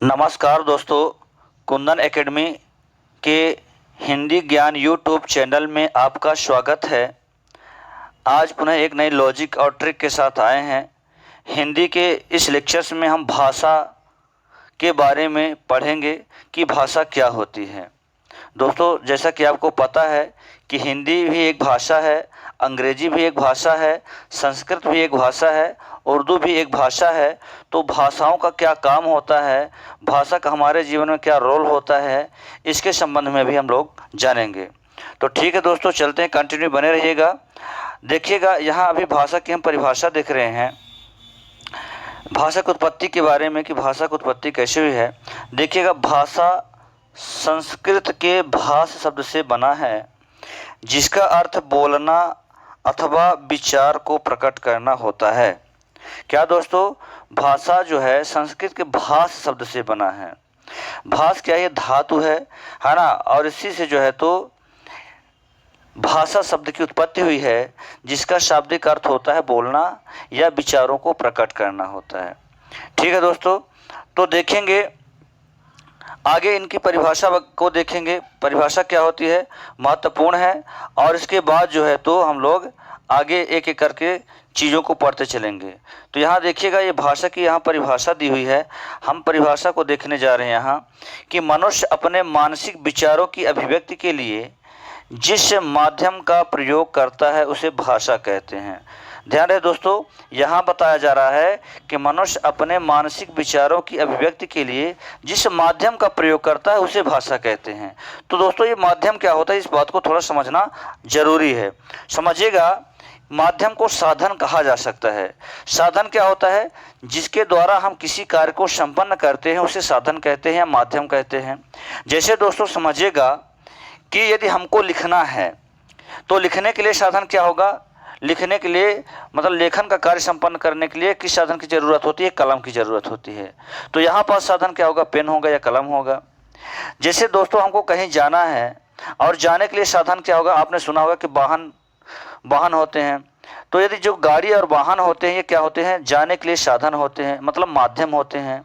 नमस्कार दोस्तों, कुंदन एकेडमी के हिंदी ज्ञान यूट्यूब चैनल में आपका स्वागत है। आज पुनः एक नई लॉजिक और ट्रिक के साथ आए हैं। हिंदी के इस लेक्चर्स में हम भाषा के बारे में पढ़ेंगे कि भाषा क्या होती है। दोस्तों, जैसा कि आपको पता है कि हिंदी भी एक भाषा है, अंग्रेजी भी एक भाषा है, संस्कृत भी एक भाषा है, उर्दू भी एक भाषा है। तो भाषाओं का क्या काम होता है, भाषा का हमारे जीवन में क्या रोल होता है, इसके संबंध में भी हम लोग जानेंगे। तो ठीक है दोस्तों, चलते हैं, कंटिन्यू बने रहिएगा। देखिएगा, यहाँ अभी भाषा की हम परिभाषा देख रहे हैं, भाषा की उत्पत्ति के बारे में कि भाषा की उत्पत्ति कैसे हुई है। देखिएगा, भाषा संस्कृत के भाष शब्द से बना है, जिसका अर्थ बोलना अथवा विचार को प्रकट करना होता है। क्या दोस्तों, भाषा जो है संस्कृत के भाष शब्द से बना है। भाष क्या, ये धातु है ना, और इसी से जो है तो भाषा शब्द की उत्पत्ति हुई है, जिसका शाब्दिक अर्थ होता है बोलना या विचारों को प्रकट करना होता है। ठीक है दोस्तों, तो देखेंगे आगे इनकी परिभाषा को देखेंगे। परिभाषा क्या होती है, महत्वपूर्ण है, और इसके बाद जो है तो हम लोग आगे एक एक करके चीज़ों को पढ़ते चलेंगे। तो यहाँ देखिएगा, ये भाषा की यहाँ परिभाषा दी हुई है। हम परिभाषा को देखने जा रहे हैं यहाँ कि मनुष्य अपने मानसिक विचारों की अभिव्यक्ति के लिए जिस माध्यम का प्रयोग करता है उसे भाषा कहते हैं। ध्यान रहे दोस्तों, यहाँ बताया जा रहा है कि मनुष्य अपने मानसिक विचारों की अभिव्यक्ति के लिए जिस माध्यम का प्रयोग करता है उसे भाषा कहते हैं। तो दोस्तों, ये माध्यम क्या होता है, इस बात को थोड़ा समझना जरूरी है। समझिएगा, माध्यम को साधन कहा जा सकता है। साधन क्या होता है, जिसके द्वारा हम किसी कार्य को संपन्न करते हैं उसे साधन कहते हैं, माध्यम कहते हैं। जैसे दोस्तों समझिएगा कि यदि हमको लिखना है तो लिखने के लिए साधन क्या होगा, लिखने के लिए मतलब लेखन का कार्य संपन्न करने के लिए किस साधन की ज़रूरत होती है, कलम की ज़रूरत होती है। तो यहाँ पास साधन क्या होगा, पेन होगा या कलम होगा। जैसे दोस्तों हमको कहीं जाना है और जाने के लिए साधन क्या होगा, आपने सुना होगा कि वाहन होते हैं। तो यदि जो गाड़ी और वाहन होते हैं ये क्या होते हैं, जाने के लिए साधन होते हैं, मतलब माध्यम होते हैं।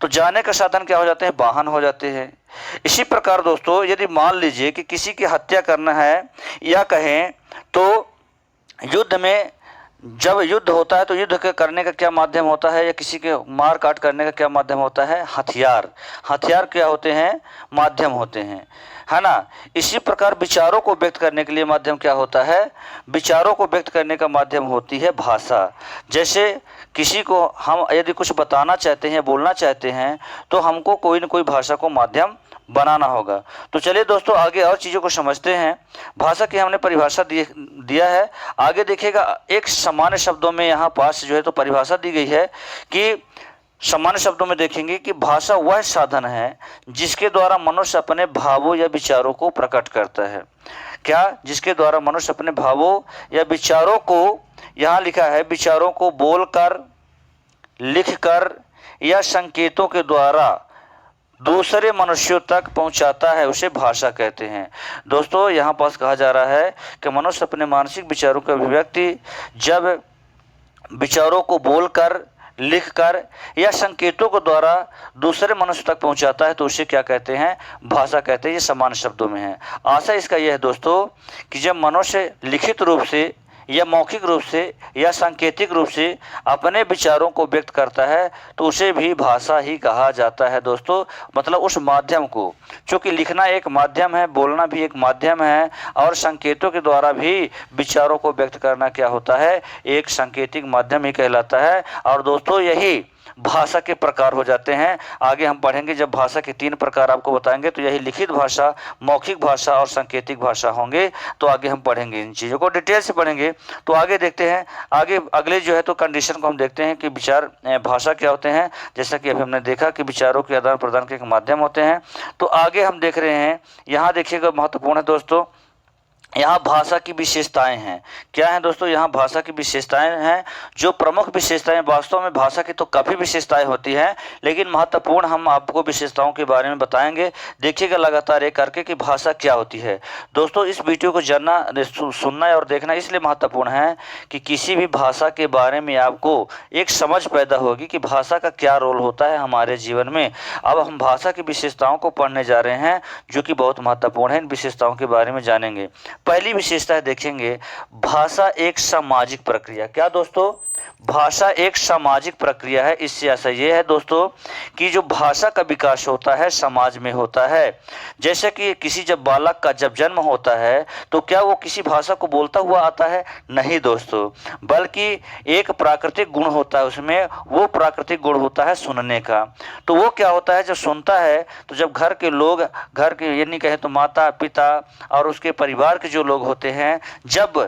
तो जाने का साधन क्या हो जाते हैं, वाहन हो जाते हैं। इसी प्रकार दोस्तों, यदि मान लीजिए कि किसी की हत्या करना है, या कहें तो युद्ध में जब युद्ध होता है तो युद्ध करने का क्या माध्यम होता है, या किसी के मार काट करने का क्या माध्यम होता है, हथियार। हथियार क्या होते हैं, माध्यम होते हैं, है ना। इसी प्रकार विचारों को व्यक्त करने के लिए माध्यम क्या होता है, विचारों को व्यक्त करने का माध्यम होती है भाषा। जैसे किसी को हम यदि कुछ बताना चाहते हैं, बोलना चाहते हैं, तो हमको कोई न कोई भाषा को माध्यम बनाना होगा। तो चलिए दोस्तों, आगे और चीज़ों को समझते हैं। भाषा की हमने परिभाषा दिया है। आगे देखिएगा, एक सामान्य शब्दों में यहाँ पास जो है तो परिभाषा दी गई है कि सामान्य शब्दों में देखेंगे कि भाषा वह साधन है जिसके द्वारा मनुष्य अपने भावों या विचारों को प्रकट करता है। क्या, जिसके द्वारा मनुष्य अपने भावों या विचारों को, यहाँ लिखा है, विचारों को बोलकर, लिखकर या संकेतों के द्वारा दूसरे मनुष्यों तक पहुंचाता है, उसे भाषा कहते हैं। दोस्तों, यहाँ पास कहा जा रहा है कि मनुष्य अपने मानसिक विचारों की अभिव्यक्ति जब विचारों को बोलकर, लिखकर या संकेतों के द्वारा दूसरे मनुष्य तक पहुंचाता है तो उसे क्या कहते हैं, भाषा कहते हैं। ये सामान्य शब्दों में है। आशा इसका यह है दोस्तों कि जब मनुष्य लिखित रूप से या मौखिक रूप से या सांकेतिक रूप से अपने विचारों को व्यक्त करता है तो उसे भी भाषा ही कहा जाता है। दोस्तों, मतलब उस माध्यम को, चूँकि लिखना एक माध्यम है, बोलना भी एक माध्यम है, और संकेतों के द्वारा भी विचारों को व्यक्त करना क्या होता है, एक सांकेतिक माध्यम ही कहलाता है। और दोस्तों, यही भाषा के प्रकार हो जाते हैं। आगे हम पढ़ेंगे, जब भाषा के 3 प्रकार आपको बताएंगे, तो यही लिखित भाषा, मौखिक भाषा और सांकेतिक भाषा होंगे। तो आगे हम पढ़ेंगे, इन चीज़ों को डिटेल से पढ़ेंगे। तो आगे देखते हैं, आगे अगले जो है तो कंडीशन को हम देखते हैं कि विचार भाषा क्या होते हैं। जैसा कि अभी हमने देखा कि विचारों के आदान प्रदान के एक माध्यम होते हैं। तो आगे हम देख रहे हैं, यहाँ देखिएगा, महत्वपूर्ण है दोस्तों, यहाँ भाषा की विशेषताएं हैं। क्या हैं दोस्तों? यहाँ भाषा की विशेषताएं हैं। जो प्रमुख विशेषताएं, वास्तव में भाषा की तो काफ़ी विशेषताएं होती हैं, लेकिन महत्वपूर्ण हम आपको विशेषताओं के बारे में बताएंगे। देखिएगा लगातार एक करके कि भाषा क्या होती है। दोस्तों इस वीडियो को जानना, सुनना और देखना इसलिए महत्वपूर्ण है कि किसी भी भाषा के बारे में आपको एक समझ पैदा होगी कि भाषा का क्या रोल होता है हमारे जीवन में। अब हम भाषा की विशेषताओं को पढ़ने जा रहे हैं जो कि बहुत महत्वपूर्ण है। इन विशेषताओं के बारे में जानेंगे। पहली विशेषता देखेंगे, भाषा एक सामाजिक प्रक्रिया। क्या दोस्तों? भाषा एक सामाजिक प्रक्रिया है। इससे ऐसा ये है दोस्तों कि जो भाषा का विकास होता है समाज में होता है। जैसे कि किसी जब बालक का जब जन्म होता है तो क्या वो किसी भाषा को बोलता हुआ आता है? नहीं दोस्तों, बल्कि एक प्राकृतिक गुण होता है उसमें। वो प्राकृतिक गुण होता है सुनने का। तो वो क्या होता है, जब सुनता है तो जब घर के लोग, घर के यानी कहे तो माता पिता और उसके परिवार के जो लोग होते हैं, जब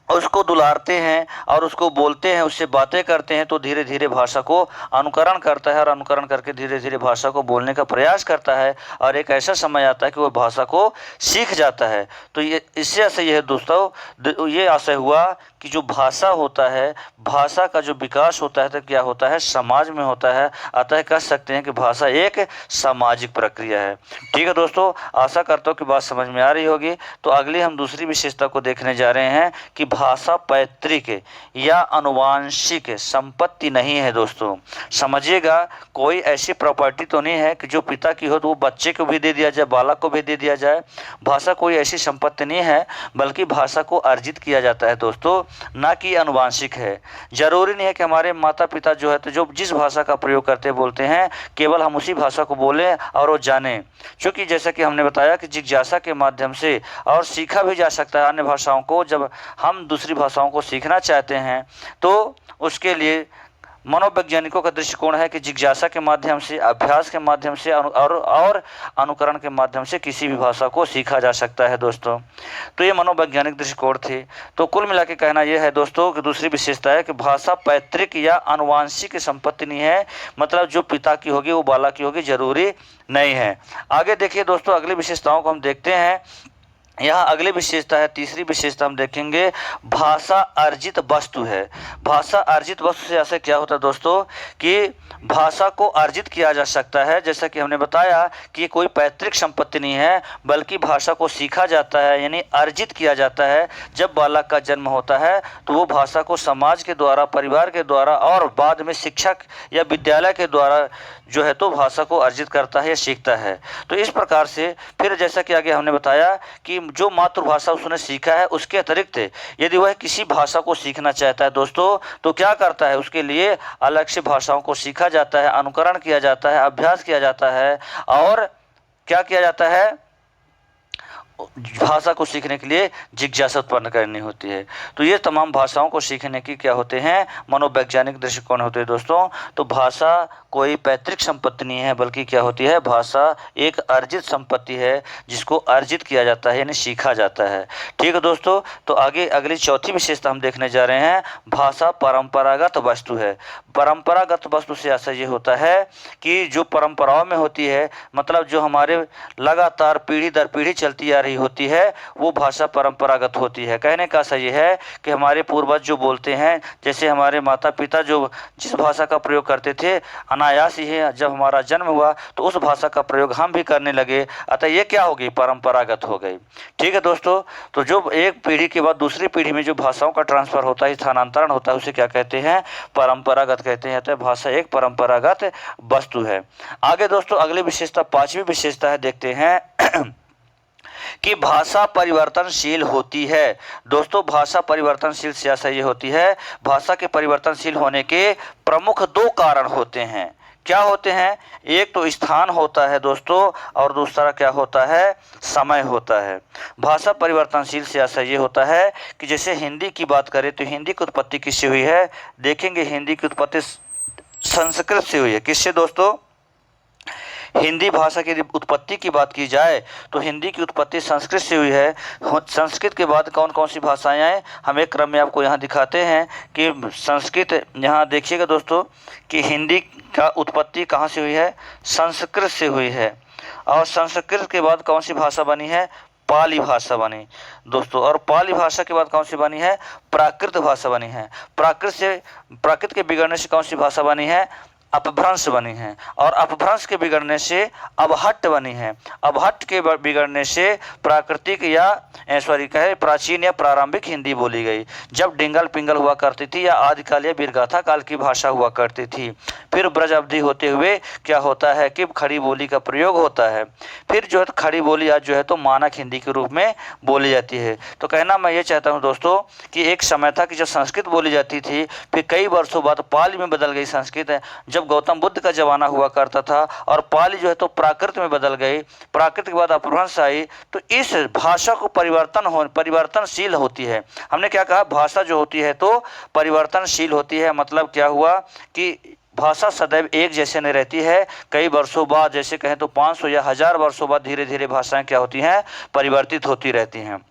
उसको दुलारते हैं और उसको बोलते हैं, उससे बातें करते हैं, तो धीरे धीरे भाषा को अनुकरण करता है और अनुकरण करके धीरे धीरे भाषा को बोलने का प्रयास करता है और एक ऐसा समय आता है कि वह भाषा को सीख जाता है। तो ये इससे ऐसा ये है दोस्तों, ये आशय हुआ कि जो भाषा होता है, भाषा का जो विकास होता है तो क्या होता है, समाज में होता है। अतः कह सकते हैं कि भाषा एक सामाजिक प्रक्रिया है। ठीक है दोस्तों, आशा करता हूँ कि बात समझ में आ रही होगी। तो अगली हम दूसरी विशेषता को देखने जा रहे हैं कि भाषा पैतृक या आनुवांशिक संपत्ति नहीं है। दोस्तों समझिएगा, कोई ऐसी प्रॉपर्टी तो नहीं है कि जो पिता की हो तो वो बच्चे को भी दे दिया जाए, बालक को भी दे दिया जाए। भाषा कोई ऐसी संपत्ति नहीं है, बल्कि भाषा को अर्जित किया जाता है दोस्तों, ना कि आनुवांशिक है। जरूरी नहीं है कि हमारे माता पिता जो है तो जो जिस भाषा का प्रयोग करते बोलते हैं केवल हम उसी भाषा को बोलें और वो जानें। क्योंकि जैसा कि हमने बताया कि जिज्ञासा के माध्यम से और सीखा भी जा सकता है अन्य भाषाओं को। जब हम दूसरी भाषाओं को सीखना चाहते हैं तो उसके लिए मनोवैज्ञानिकों का दृष्टिकोण है कि जिज्ञासा के माध्यम से, अभ्यास के माध्यम से और अनुकरण के माध्यम से किसी भी भाषा को सीखा जा सकता है दोस्तों। तो ये मनोवैज्ञानिक दृष्टिकोण थे। तो कुल मिला के कहना यह है दोस्तों कि दूसरी विशेषता है कि भाषा पैतृक या आनुवांशिक संपत्ति नहीं है। मतलब जो पिता की होगी वो बालक की होगी, जरूरी नहीं है। आगे देखिए दोस्तों, अगली विशेषताओं को हम देखते हैं। यहाँ अगली विशेषता है, तीसरी विशेषता हम देखेंगे, भाषा अर्जित वस्तु है। भाषा अर्जित वस्तु से ऐसे क्या होता है दोस्तों कि भाषा को अर्जित किया जा सकता है। जैसा कि हमने बताया कि ये कोई पैतृक संपत्ति नहीं है, बल्कि भाषा को सीखा जाता है, यानी अर्जित किया जाता है। जब बालक का जन्म होता है तो वो भाषा को समाज के द्वारा, परिवार के द्वारा और बाद में शिक्षक या विद्यालय के द्वारा जो है तो भाषा को अर्जित करता है या सीखता है। तो इस प्रकार से फिर जैसा कि आगे हमने बताया कि जो मातृभाषा उसने सीखा है उसके अतिरिक्त यदि वह किसी भाषा को सीखना चाहता है दोस्तों तो क्या करता है, उसके लिए अलग से भाषाओं को सीखा जाता है, अनुकरण किया जाता है, अभ्यास किया जाता है और क्या किया जाता है, भाषा को सीखने के लिए जिज्ञासा उत्पन्न करनी होती है। तो ये तमाम भाषाओं को सीखने की क्या होते हैं, मनोवैज्ञानिक दृष्टिकोण होते हैं दोस्तों। तो भाषा कोई पैतृक संपत्ति नहीं है, बल्कि क्या होती है, भाषा एक अर्जित संपत्ति है जिसको अर्जित किया जाता है, यानी सीखा जाता है। ठीक है दोस्तों, तो आगे अगली चौथी विशेषता हम देखने जा रहे हैं, भाषा परंपरागत वस्तु है। परंपरागत वस्तु से ऐसा ये होता है कि जो परंपराओं में होती है, मतलब जो हमारे लगातार पीढ़ी दर पीढ़ी चलती आ रही होती है, वो भाषा परंपरागत होती है। कहने का सही है कि हमारे पूर्वज जो बोलते हैं, जैसे हमारे माता पिता जो जिस भाषा का प्रयोग करते थे, अनायास ही है जब हमारा जन्म हुआ तो उस भाषा का प्रयोग हम भी करने लगे। अतः ये क्या हो गई, परंपरागत हो गई। ठीक है दोस्तों, तो जो एक पीढ़ी के बाद दूसरी पीढ़ी में जो भाषाओं का ट्रांसफर होता है, स्थानांतरण होता है, उसे क्या कहते हैं, परंपरागत कहते हैं। तो भाषा एक परंपरागत वस्तु है। आगे दोस्तों अगली विशेषता, पांचवी विशेषता है, देखते हैं कि भाषा परिवर्तनशील होती है। दोस्तों भाषा परिवर्तनशील से ऐसा ये होती है, भाषा के परिवर्तनशील होने के प्रमुख दो कारण होते हैं। क्या होते हैं, एक तो स्थान होता है दोस्तों और दूसरा क्या होता है, समय होता है। भाषा परिवर्तनशील से ऐसा ये होता है कि जैसे हिंदी की बात करें तो हिंदी की उत्पत्ति किससे हुई है, देखेंगे हिंदी की उत्पत्ति संस्कृत से हुई है। किससे दोस्तों, हिंदी भाषा की उत्पत्ति की बात की जाए तो हिंदी की उत्पत्ति संस्कृत से हुई है। संस्कृत के बाद कौन कौन सी भाषाएं आए, हम एक क्रम में आपको यहाँ दिखाते हैं कि संस्कृत, यहाँ देखिएगा दोस्तों कि हिंदी का उत्पत्ति कहाँ से हुई है, संस्कृत से हुई है। और संस्कृत के बाद कौन सी भाषा बनी है, पाली भाषा बनी दोस्तों। और पाली भाषा के बाद कौन सी बनी है? प्राकृत भाषा बनी है। प्राकृत के बिगड़ने से कौन सी भाषा बनी है? अपभ्रंश बनी है। और अपभ्रंश के बिगड़ने से अवहट्ट बनी है। अवहट्ट के बिगड़ने से प्राकृतिक या प्राचीन या प्रारंभिक हिंदी बोली गई, जब डिंगल पिंगल हुआ करती थी या आदिकाल या वीरगाथा काल की भाषा हुआ करती थी। फिर ब्रज अवधि होते हुए क्या होता है कि खड़ी बोली का प्रयोग होता है। फिर जो है खड़ी बोली आज जो है तो मानक हिंदी के रूप में बोली जाती है। तो कहना मैं ये चाहता हूँ दोस्तों कि एक समय था कि जब संस्कृत बोली जाती थी, फिर कई वर्षों बाद पाली में बदल गई संस्कृत। जब गौतम बुद्ध का जमाना हुआ करता था और पाली जो है तो प्राकृत में बदल गई, प्राकृत के बाद अपभ्रंश आई, तो इस भाषा को परिवर्तनशील होती है। हमने क्या कहा? भाषा जो होती है तो परिवर्तनशील होती है। मतलब क्या हुआ कि भाषा सदैव एक जैसे नहीं रहती है। कई वर्षों बाद, जैसे कहें तो 500 या 1000 वर्षों बाद धीरे धीरे भाषाएं क्या होती हैं? परिवर्तित होती रहती हैं।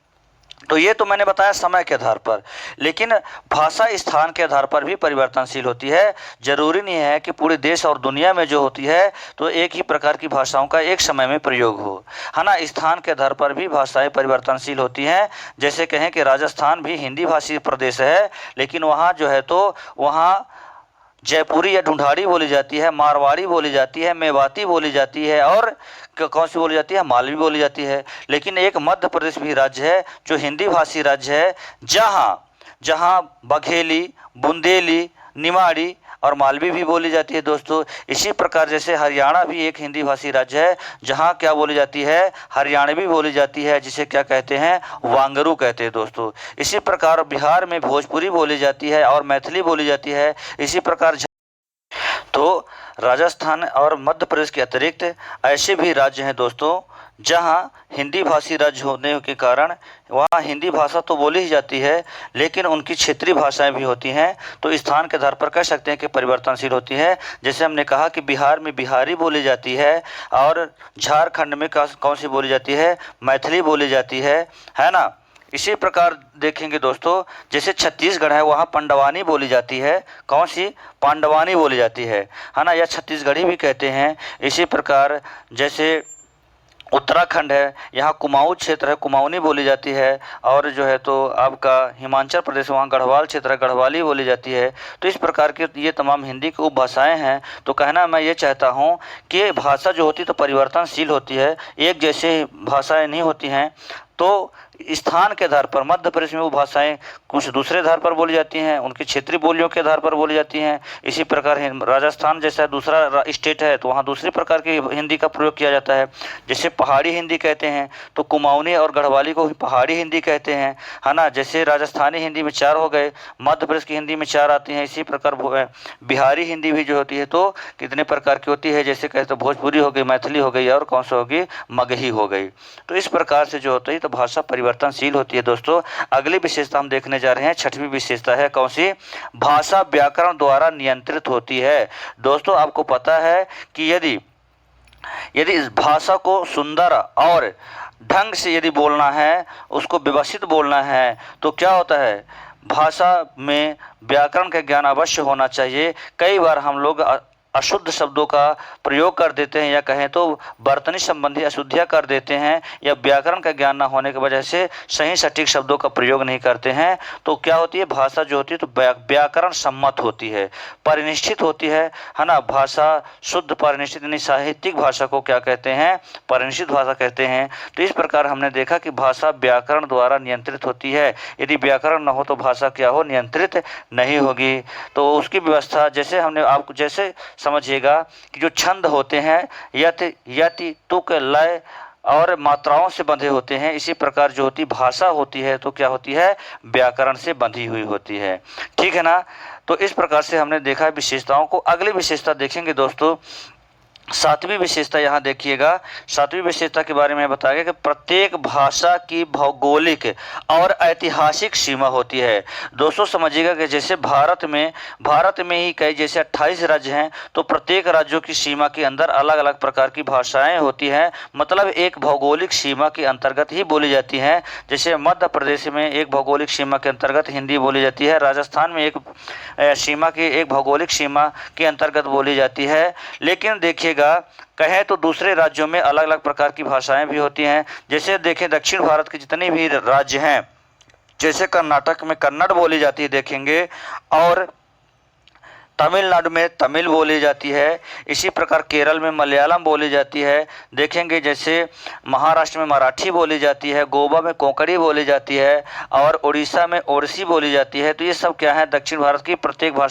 तो ये तो मैंने बताया समय के आधार पर, लेकिन भाषा स्थान के आधार पर भी परिवर्तनशील होती है। जरूरी नहीं है कि पूरे देश और दुनिया में जो होती है तो एक ही प्रकार की भाषाओं का एक समय में प्रयोग हो, है ना। स्थान के आधार पर भी भाषाएं परिवर्तनशील होती हैं। जैसे कहें कि राजस्थान भी हिंदी भाषी प्रदेश है, लेकिन वहाँ जो है तो वहाँ जयपुरी या ढूंढाड़ी बोली जाती है, मारवाड़ी बोली जाती है, मेवाती बोली जाती है, और कौन सी बोली जाती है? मालवी बोली जाती है। लेकिन एक मध्य प्रदेश भी राज्य है जो हिंदी भाषी राज्य है, जहाँ बघेली, बुंदेली, निमाड़ी और मालवी भी बोली जाती है दोस्तों। इसी प्रकार जैसे हरियाणा भी एक हिंदी भाषी राज्य है, जहाँ क्या बोली जाती है? हरियाणवी बोली जाती है, जिसे क्या कहते हैं? वांगरू कहते हैं दोस्तों। इसी प्रकार बिहार में भोजपुरी बोली जाती है और मैथिली बोली जाती है। इसी प्रकार तो राजस्थान और मध्य प्रदेश के अतिरिक्त ऐसे भी राज्य हैं दोस्तों जहां हिंदी भाषी राज्य होने के कारण वहां हिंदी भाषा तो बोली ही जाती है, लेकिन उनकी क्षेत्रीय भाषाएं भी होती हैं। तो स्थान के आधार पर कह सकते हैं कि परिवर्तनशील होती है। जैसे हमने कहा कि बिहार में बिहारी बोली जाती है और झारखंड में कौन सी बोली जाती है? मैथिली बोली जाती है ना। इसी प्रकार देखेंगे दोस्तों, जैसे छत्तीसगढ़ है वहाँ पंडवानी बोली जाती है। कौन सी? पांडवानी बोली जाती है ना, या छत्तीसगढ़ी भी कहते हैं। इसी प्रकार जैसे उत्तराखंड है, यहाँ कुमाऊँ क्षेत्र है, कुमाऊनी बोली जाती है। और जो है तो आपका हिमाचल प्रदेश वहाँ गढ़वाल क्षेत्र है, गढ़वाली बोली जाती है। तो इस प्रकार के ये तमाम हिंदी की उपभाषाएँ हैं। तो कहना मैं ये चाहता हूँ कि भाषा जो होती है तो परिवर्तनशील होती है, एक जैसे भाषाएँ नहीं होती हैं। तो स्थान के आधार पर मध्य प्रदेश में वो भाषाएं कुछ दूसरे आधार पर बोली जाती हैं, उनकी क्षेत्रीय बोलियों के आधार पर बोली जाती हैं। इसी प्रकार राजस्थान जैसा दूसरा स्टेट है तो वहाँ दूसरी प्रकार की हिंदी का प्रयोग किया जाता है। जैसे पहाड़ी हिंदी कहते हैं तो कुमाऊनी और गढ़वाली को पहाड़ी हिंदी कहते हैं, है ना। जैसे राजस्थानी हिंदी में 4 हो गए, मध्य प्रदेश की हिंदी में 4 आती हैं। इसी प्रकार बिहारी हिंदी भी जो होती है तो कितने प्रकार की होती है? जैसे कहते तो भोजपुरी हो गई, मैथिली हो गई, और कौन सा होगी? मगही हो गई। तो इस प्रकार से जो होती है तो भाषा परिवर्तनशील होती है दोस्तों। अगली विशेषता हम देखने जा रहे हैं, छठवीं विशेषता है कौन सी? भाषा व्याकरण द्वारा नियंत्रित होती है। दोस्तों आपको पता है कि यदि इस भाषा को सुंदर और ढंग से यदि बोलना है, उसको व्यवस्थित बोलना है, तो क्या होता है? भाषा में व्याकरण का ज्ञान अवश्य होना चाहिए। कई बार हम लोग अशुद्ध शब्दों का प्रयोग कर देते हैं, या कहें तो वर्तनी संबंधी अशुद्धियाँ कर देते हैं, या व्याकरण का ज्ञान न होने की वजह से सही सटीक शब्दों का प्रयोग नहीं करते हैं। तो क्या होती है? भाषा जो होती है तो व्याकरण सम्मत होती है, परिनिष्ठित होती है ना। भाषा शुद्ध परिनिष्ठित यानी साहित्यिक भाषा को क्या कहते हैं? परिनिष्ठित भाषा कहते हैं। तो इस प्रकार हमने देखा कि भाषा व्याकरण द्वारा नियंत्रित होती है। यदि व्याकरण न हो तो भाषा क्या हो? नियंत्रित नहीं होगी। तो उसकी व्यवस्था जैसे हमने आपको जैसे समझिएगा कि जो छंद होते हैं यति तुक लय और मात्राओं से बंधे होते हैं, इसी प्रकार जो होती भाषा होती है तो क्या होती है? व्याकरण से बंधी हुई होती है। ठीक है ना। तो इस प्रकार से हमने देखा विशेषताओं को। अगली विशेषता देखेंगे दोस्तों, सातवीं विशेषता यहाँ देखिएगा। सातवीं विशेषता के बारे में बताया गया कि प्रत्येक भाषा की भौगोलिक और ऐतिहासिक सीमा होती है। दोस्तों समझिएगा कि जैसे भारत में ही कई जैसे 28 राज्य हैं, तो प्रत्येक राज्यों की सीमा के अंदर अलग अलग प्रकार की भाषाएं होती हैं। मतलब एक भौगोलिक सीमा के अंतर्गत ही बोली जाती हैं। जैसे मध्य प्रदेश में एक भौगोलिक सीमा के अंतर्गत हिंदी बोली जाती है, राजस्थान में एक भौगोलिक सीमा के अंतर्गत बोली जाती है। लेकिन देखिए देखिएगा कहें तो दूसरे राज्यों में अलग अलग प्रकार की भाषाएं भी होती हैं। जैसे देखें दक्षिण भारत के जितने भी राज्य हैं, जैसे कर्नाटक में कन्नड़ बोली जाती है देखेंगे, और तमिलनाडु में तमिल बोली जाती है। इसी प्रकार केरल में मलयालम बोली जाती है देखेंगे। जैसे महाराष्ट्र में मराठी बोली जाती है, गोवा में कोंकणी बोली जाती है, और उड़ीसा में ओडिसी बोली जाती है। तो ये सब क्या है, दक्षिण भारत की प्रत्येक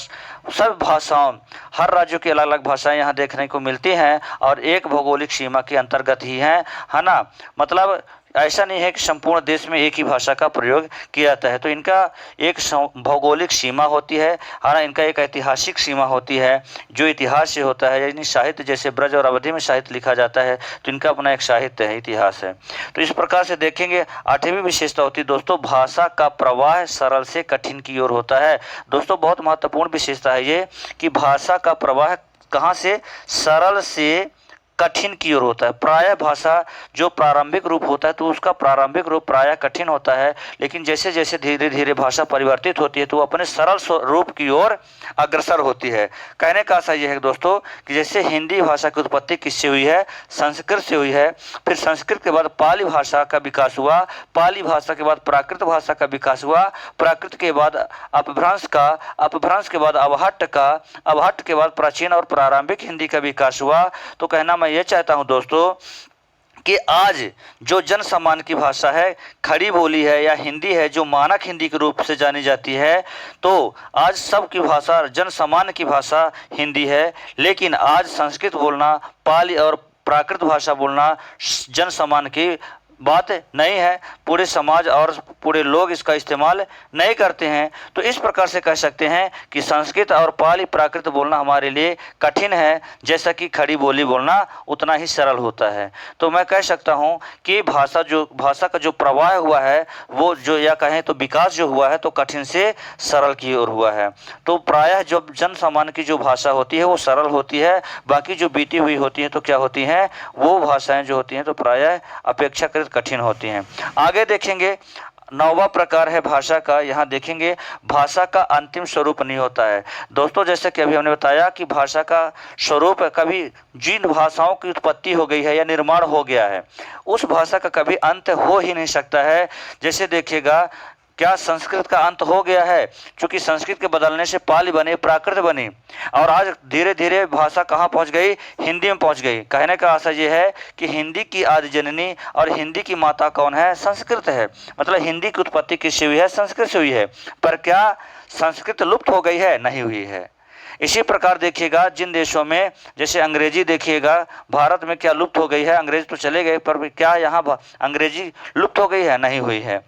सब भाषाओं, हर राज्यों की अलग अलग भाषाएं यहाँ देखने को मिलती हैं और एक भौगोलिक सीमा के अंतर्गत ही हैं, है ना। मतलब ऐसा नहीं है कि संपूर्ण देश में एक ही भाषा का प्रयोग किया जाता है। तो इनका एक भौगोलिक सीमा होती है ना, इनका एक ऐतिहासिक सीमा होती है जो इतिहास से होता है। यानी साहित्य, जैसे ब्रज और अवधि में साहित्य लिखा जाता है तो इनका अपना एक साहित्य है, इतिहास है। तो इस प्रकार से देखेंगे। 8वीं विशेषता होती है दोस्तों, भाषा का प्रवाह सरल से कठिन की ओर होता है। दोस्तों बहुत महत्वपूर्ण विशेषता है ये कि भाषा का प्रवाह कहाँ से, सरल से कठिन की ओर होता है। प्रायः भाषा जो प्रारंभिक रूप होता है तो उसका प्रारंभिक रूप प्रायः कठिन होता है, लेकिन जैसे जैसे धीरे धीरे भाषा परिवर्तित होती है तो वो अपने सरल रूप की ओर अग्रसर होती है। कहने का आशय यह है दोस्तों कि जैसे हिंदी भाषा की उत्पत्ति किससे हुई है, संस्कृत से हुई है। फिर संस्कृत के बाद पाली भाषा का विकास हुआ, पाली भाषा के बाद प्राकृत भाषा का विकास हुआ, प्राकृत के बाद अपभ्रंश का, अपभ्रंश के बाद अवहट्ट का, अवहट्ट के बाद प्राचीन और प्रारंभिक हिंदी का विकास हुआ। तो कहना मैं ये चाहता हूं दोस्तों कि आज जो जन सामान्य की भाषा है, खड़ी बोली है या हिंदी है, जो मानक हिंदी के रूप से जानी जाती है, तो आज सबकी भाषा, जन सामान्य की भाषा हिंदी है। लेकिन आज संस्कृत बोलना, पाली और प्राकृत भाषा बोलना जन सामान्य की बात नहीं है। पूरे समाज और पूरे लोग इसका इस्तेमाल नहीं करते हैं। तो इस प्रकार से कह सकते हैं कि संस्कृत और पाली प्राकृत बोलना हमारे लिए कठिन है, जैसा कि खड़ी बोली बोलना उतना ही सरल होता है। तो मैं कह सकता हूं कि भाषा का जो प्रवाह हुआ है वो जो, या कहें तो विकास जो हुआ है, तो कठिन से सरल की ओर हुआ है। तो प्रायः जो जन सामान्य की जो भाषा होती है वो सरल होती है, बाकी जो बीती हुई होती है तो क्या होती हैं, वो भाषाएं जो होती हैं तो प्रायः अपेक्षाकृत कठिन होती हैं। आगे देखेंगे 9वां प्रकार है भाषा का। यहाँ देखेंगे भाषा का अंतिम स्वरूप नहीं होता है। दोस्तों जैसे कि अभी हमने बताया कि भाषा का स्वरूप कभी जिन भाषाओं की उत्पत्ति हो गई है या निर्माण हो गया है उस भाषा का कभी अंत हो ही नहीं सकता है। जैसे देखिएगा क्या संस्कृत का अंत हो गया है, क्योंकि संस्कृत के बदलने से पाली बनी, प्राकृत बनी, और आज धीरे धीरे भाषा कहाँ पहुँच गई, हिंदी में पहुँच गई। कहने का आशय ये है कि हिंदी की आदि जननी और हिंदी की माता कौन है, संस्कृत है। मतलब हिंदी की उत्पत्ति किससे हुई है, संस्कृत से हुई है। पर क्या संस्कृत लुप्त हो गई है, नहीं हुई है। इसी प्रकार देखिएगा जिन देशों में, जैसे अंग्रेजी देखिएगा, भारत में क्या लुप्त हो गई है, अंग्रेज तो चले गए, पर क्या यहाँ अंग्रेजी लुप्त हो गई है, नहीं हुई है।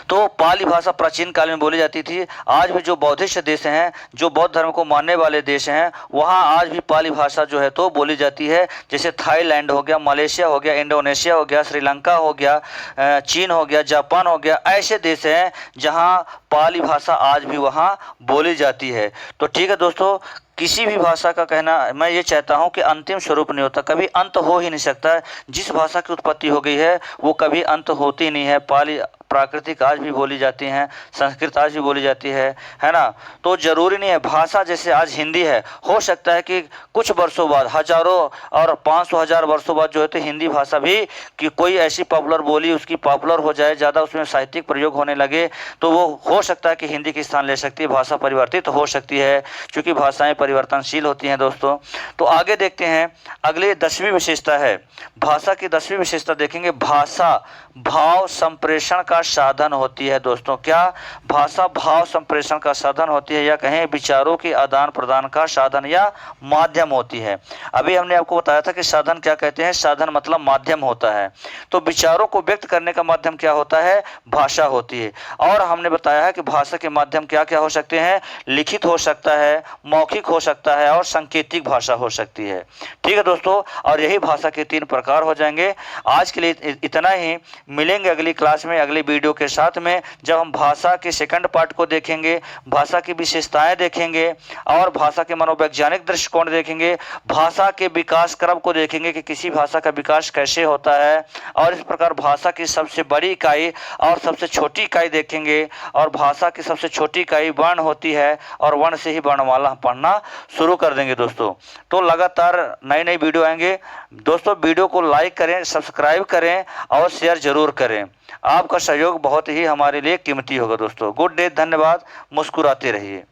तो पाली भाषा प्राचीन काल में बोली जाती थी। आज भी जो बौद्धिस्ट देश हैं, जो बौद्ध धर्म को मानने वाले देश हैं, वहाँ आज भी पाली भाषा जो है तो बोली जाती है। जैसे थाईलैंड हो गया, मलेशिया हो गया, इंडोनेशिया हो गया, श्रीलंका हो गया, चीन हो गया, जापान हो गया, ऐसे देश हैं जहाँ पाली भाषा आज भी वहाँ बोली जाती है। तो ठीक है दोस्तों, किसी भी भाषा का कहना मैं ये चाहता हूँ कि अंतिम स्वरूप नहीं होता, कभी अंत हो ही नहीं सकता। जिस भाषा की उत्पत्ति हो गई है वो कभी अंत होती नहीं है। पाली प्राकृतिक आज भी बोली जाती हैं, संस्कृत आज भी बोली जाती है ना। तो जरूरी नहीं है भाषा जैसे आज हिंदी है, हो सकता है कि कुछ वर्षों बाद, हजारों और 500,000 वर्षों बाद जो है तो हिंदी भाषा भी कि कोई ऐसी पॉपुलर बोली उसकी पॉपुलर हो जाए, ज़्यादा उसमें साहित्यिक प्रयोग होने लगे, तो वो हो सकता है कि हिंदी की स्थान ले सकती है, भाषा परिवर्तित हो सकती है, क्योंकि भाषाएं परिवर्तनशील होती हैं दोस्तों। तो आगे देखते हैं, अगले 10वीं विशेषता है भाषा की। 10वीं विशेषता देखेंगे, भाषा भाव संप्रेषण का साधन होती है। दोस्तों क्या भाषा भाव संप्रेषण का साधन होती है, या कहें विचारों के आदान प्रदान का साधन या माध्यम होती है। अभी हमने आपको बताया था कि साधन क्या कहते हैं, साधन मतलब माध्यम होता है। तो विचारों को व्यक्त करने का माध्यम क्या होता है, भाषा होती है। और हमने बताया है कि भाषा के माध्यम क्या क्या हो सकते हैं, लिखित हो सकता है, मौखिक हो सकता है और सांकेतिक भाषा हो सकती है। ठीक है दोस्तों, और यही भाषा के 3 प्रकार हो जाएंगे। आज के लिए इतना ही, मिलेंगे अगली क्लास में, अगली वीडियो के साथ में जब हम भाषा के सेकंड पार्ट को देखेंगे, भाषा की विशेषताएं देखेंगे और भाषा के मनोवैज्ञानिक दृष्टिकोण देखेंगे, भाषा के विकास क्रम को देखेंगे कि किसी भाषा का विकास कैसे होता है, और इस प्रकार भाषा की सबसे बड़ी इकाई और सबसे छोटी इकाई देखेंगे। और भाषा की सबसे छोटी इकाई वर्ण होती है और वर्ण से ही वर्णमाला पढ़ना शुरू कर देंगे दोस्तों। तो लगातार नई नई वीडियो आएंगे दोस्तों। वीडियो को लाइक करें, सब्सक्राइब करें और शेयर जरूर करें। आपका सहयोग बहुत ही हमारे लिए कीमती होगा दोस्तों। गुड डे, धन्यवाद, मुस्कुराते रहिए।